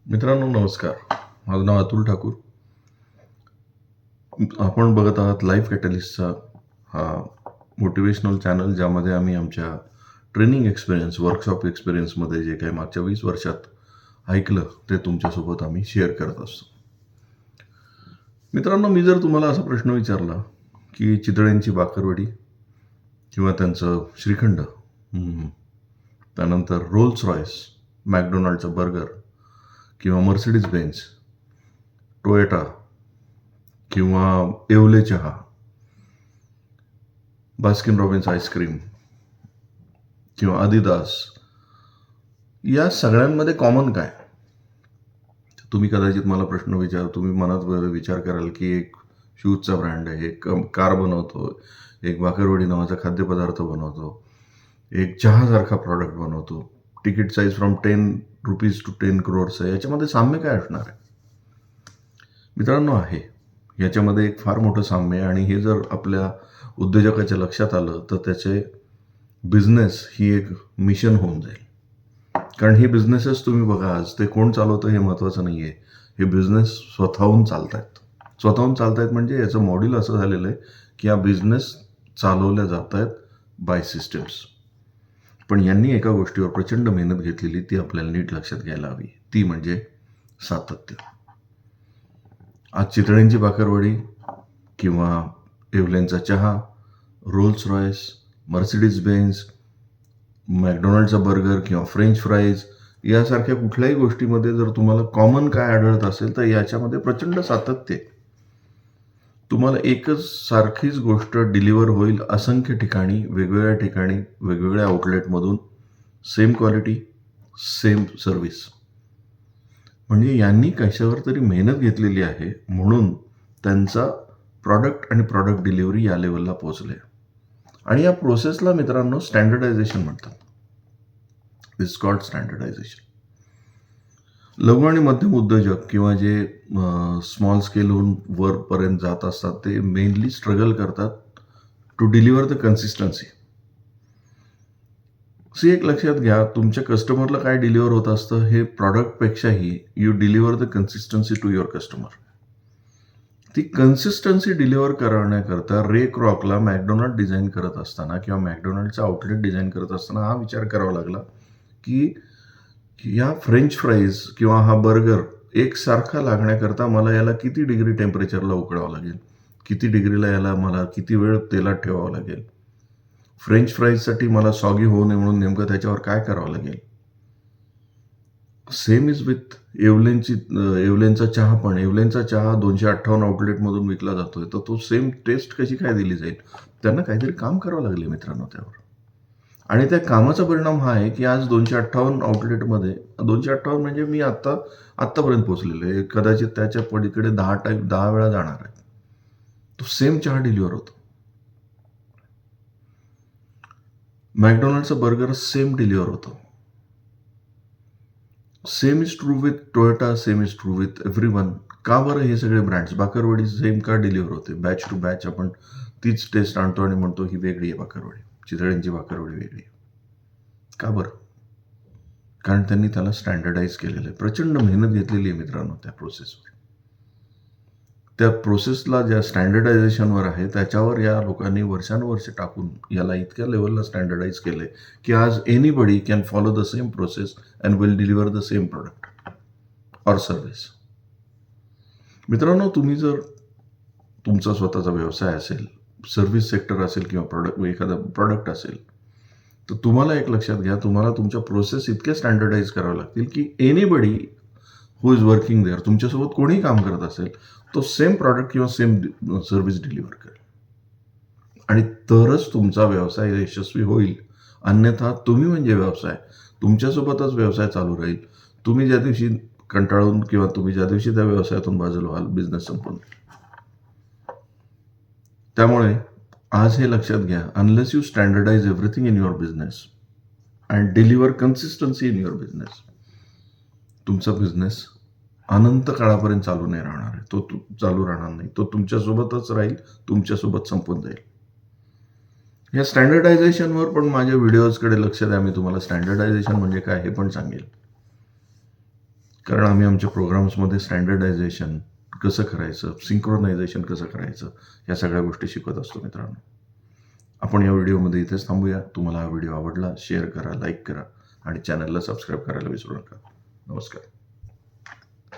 मित्रांनो नमस्कार. माझं नाव अतुल ठाकूर. आपण बघत आहात लाईफ कॅटलिस्टचा हा मोटिवेशनल चॅनल, ज्यामध्ये आम्ही आमच्या ट्रेनिंग एक्सपिरियन्स, वर्कशॉप एक्सपिरियन्समध्ये जे काही मागच्या 20 वर्षात ऐकलं ते तुमच्यासोबत आम्ही शेअर करत असतो. मित्रांनो, मी जर तुम्हाला असा प्रश्न विचारला की चितळ्यांची बाकरवडी किंवा त्यांचं श्रीखंड, त्यानंतर रोल्स रॉयस, मॅकडोनाल्डचं बर्गर किंवा मर्सिडीज बेन्झ, टोयोटा किंवा येवले चहा, बास्किन रॉबिन्स आईस्क्रीम किंवा adidas, या सगळ्यांमध्ये कॉमन काय? तुम्ही कदाचित मला प्रश्न तुम्ही मनात विचार कराल की एक शूजचा ब्रँड आहे, एक कार बनवतो, एक बाकरवडी नावाचा खाद्यपदार्थ बनवतो, एक चहासारखा प्रॉडक्ट बनवतो, ticket size from 10 rupees to 10 crores आहे. याच्यामध्ये साम्य काय असणार आहे? मित्रांनो, आहे. याच्यामध्ये एक फार मोठं साम्य आहे, आणि हे जर आपल्या उद्योजकाच्या लक्षात आलं तर त्याचे बिझनेस ही एक मिशन होऊन जाईल. कारण हे बिझनेसेस तुम्ही बघा, आज ते कोण चालवतं हे महत्त्वाचं नाही आहे. हे बिझनेस स्वतःहून चालतायत म्हणजे याचं मॉड्यूल असं झालेलं आहे की हा बिझनेस चालवल्या जात आहेत बाय सिस्टम्स. पण यांनी एका गोष्टीवर प्रचंड मेहनत घेतलेली, ती आपल्याला नीट लक्षात घ्यायला हवी. ती म्हणजे सातत्य. आज चितळ्यांची बाकरवडी किंवा येवल्यांचा चहा, रोल्स रॉयस, मर्सिडीज बेन्झ, मॅकडोनाल्डचा बर्गर किंवा फ्रेंच फ्राईज यासारख्या कुठल्याही गोष्टीमध्ये जर तुम्हाला कॉमन काय आढळत असेल तर याच्यामध्ये प्रचंड सातत्य आहे. तुम्हाला एकच सारखीच गोष्ट डिलिव्हर होईल असंख्य ठिकाणी, वेगवेगळ्या आउटलेटमधून, सेम क्वालिटी, सेम सर्व्हिस. म्हणजे यांनी कशावर तरी मेहनत घेतलेली आहे, म्हणून त्यांचा प्रॉडक्ट आणि प्रॉडक्ट डिलिव्हरी या लेवलला पोहोचले. आणि या प्रोसेसला मित्रांनो स्टँडर्डायझेशन म्हणतात. It's called standardization. लघु आणि मध्यम उद्योजक किंवा जे स्मॉल स्केलहून वरपर्यंत जात असतात, ते मेनली स्ट्रगल करतात टू डिलिव्हर द कन्सिस्टन्सी. एक लक्षात घ्या, तुमच्या कस्टमरला काय डिलिव्हर होत असतं हे प्रॉडक्टपेक्षाही you deliver the consistency to your customer. ती कन्सिस्टन्सी डिलिव्हर करण्याकरता रे क्रॉकला मॅकडोनाल्ड डिझाईन करत असताना किंवा मॅकडोनाल्डचं आउटलेट डिझाईन करत असताना हा विचार करावा लागला की या फ्रेंच फ्राईज किंवा हा बर्गर एकसारखा लागण्याकरता मला याला किती डिग्री टेम्परेचरला उकळावं लागेल, किती डिग्रीला याला मला किती वेळ तेलात ठेवावं लागेल, फ्रेंच फ्राईजसाठी मला सॉगी होऊ नये म्हणून नेमकं त्याच्यावर काय करावं लागेल. सेम इज विथ येवल्यांचा चहा. पण येवल्यांचा चहा 258 आउटलेटमधून विकला जातोय, तर तो सेम टेस्ट कशी काय दिली जाईल? त्यांना काहीतरी काम करावं लागले मित्रांनो त्यावर. आणि त्या कामाचा परिणाम हा आहे की आज 258 आउटलेटमध्ये, 258 म्हणजे मी आत्तापर्यंत पोहोचलेलो आहे, कदाचित त्याच्या पलीकडे 10 वेळा जाणार आहे, तो सेम चहा डिलिव्हर होतो. मॅकडोनाल्डचं बर्गर सेम डिलिव्हर होतो. Same is true with Toyota, same is true with everyone. का बरं हे सगळे ब्रँड्स? बाकरवडी सेम का डिलिव्हर होते? बॅच टू बॅच आपण तीच टेस्ट आणतो आणि म्हणतो ही वेगळी आहे बाकरवडी, चितळ्यांची बाकरवडी वेगळी आहे. का बरं? कारण त्यांनी त्याला स्टँडर्डाईज केलेलं आहे. प्रचंड मेहनत घेतलेली आहे मित्रांनो त्या प्रोसेसवर. त्या प्रोसेसला ज्या स्टँडर्डायझेशनवर आहे त्याच्यावर या लोकांनी वर्षानुवर्षे टाकून याला इतक्या लेवलला स्टँडर्डाईज केलंय की आज anybody can follow the same process and will deliver the same product or service. मित्रांनो, तुम्ही जर तुमचा स्वतःचा व्यवसाय असेल, सर्व्हिस सेक्टर असेल किंवा एखादा प्रॉडक्ट असेल, तर तुम्हाला एक लक्षात घ्या, तुम्हाला तुमच्या प्रोसेस इतक्या स्टँडर्डाईज कराव्या लागतील की anybody who is working there, तुमच्यासोबत कोणीही काम करत असेल, तो सेम प्रॉडक्ट किंवा सेम सर्व्हिस डिलिव्हर करेल. आणि तरच तुमचा व्यवसाय यशस्वी होईल. अन्यथा तुम्ही म्हणजे व्यवसाय, तुमच्यासोबतच व्यवसाय चालू राहील. तुम्ही ज्या दिवशी कंटाळून किंवा तुम्ही ज्या दिवशी त्या व्यवसायातून बाजूला व्हाल, बिझनेस संपून जाईल. त्यामुळे आज हे लक्षात घ्या, unless you standardise everything in your business and deliver consistency in your business, तुमचा बिझनेस अनंत काळापर्यंत चालू नाही राहणार आहे. तो चालू राहणार नाही, तो तुमच्यासोबतच राहील, तुमच्यासोबत संपून जाईल. या स्टँडर्डायझेशनवर पण माझ्या व्हिडिओजकडे लक्ष द्या. मी तुम्हाला स्टँडर्डायझेशन म्हणजे काय हे पण सांगेल. कारण आम्ही आमच्या प्रोग्राम्समध्ये स्टँडर्डायझेशन कसं करायचं, सिंक्रोनायझेशन कसं करायचं, या सगळ्या गोष्टी शिकवत असतो मित्रांनो. आपण या व्हिडिओमध्ये इथेच थांबूया. तुम्हाला हा व्हिडिओ आवडला शेअर करा, लाईक करा आणि चॅनलला सबस्क्राईब करायला विसरू नका. नमस्कार.